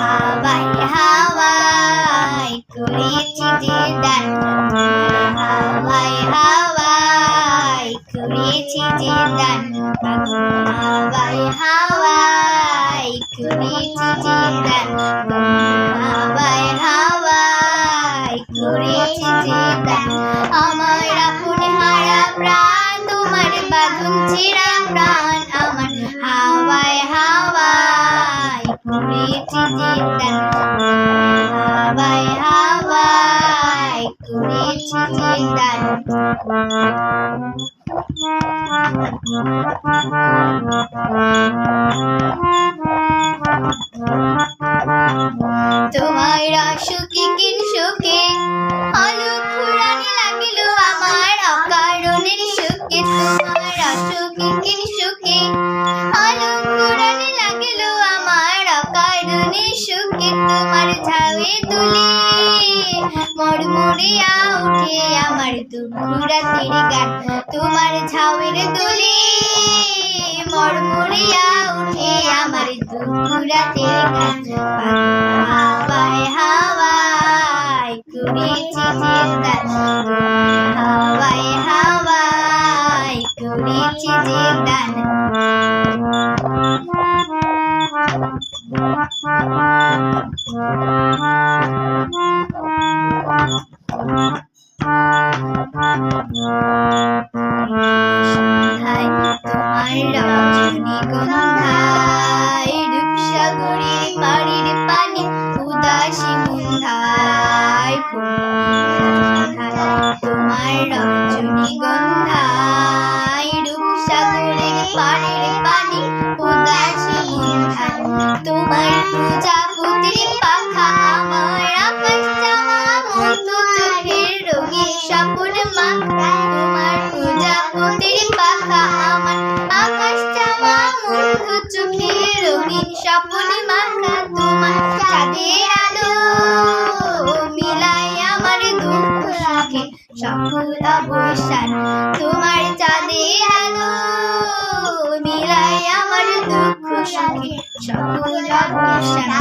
হাওয়ায় হাওয়ায় করেছি যে দান, হাওয়ায় হাওয়ায় করেছি যে দান, হাওয়ায় হাওয়ায় করেছি যে দান, হাওয়ায় হাওয়ায় করেছি যে দান। আমার আপন হারা প্রাণ, তোমার বাঁধন ছেঁড়া প্রাণ, আমার হাওয়ায় হাওয়ায় করেছি যে দান, হাওয়ায় হাওয়ায় করেছি যে দান। তোমার অসুখে কিন সুখে অলুক ফুরানি লাগিল আমার অকারণের সুখে, তোমার অসুখে কিন সুখে অলুক ফুরানি লাগিল আমার অকারণের সুখে, তোমার ঝাউয়ে তুলে মরমরিয়া উঠে আমার দুঃখ রাতের গান, তোমার ঝাউয়ের তুলে মরমরিয়া উঠে আমার দুঃখ রাতের গান। হাওয়ায় হাওয়ায় করেছি যে দান, হাওয়ায় হাওয়ায় করেছি যে দান। তোমার রজনীগন্ধায় রূপসাগরের পাড়ের পানি উদাসী মুন্ধায়, তোমার রজনীগন্ধায় রূপসাগরের পাড়ের পানি উদাসী মুন্ধায়, তোমার প্রজাপতির পাখা আমার আকাশ চাওয়া মতো চোখের রঙিন স্বপ্ন মাখা, তোমার প্রজাপতির পাখা আমার আকাশ চাওয়া মতো চোখের রঙিন স্বপ্ন মাখা, তোমার চাঁদের আলো মিলাই আমার দুঃখ সুখে সকল অবসান, তোমার চাঁদের আলো মিলাই আমার দুঃখ সুখে সকল অবসান।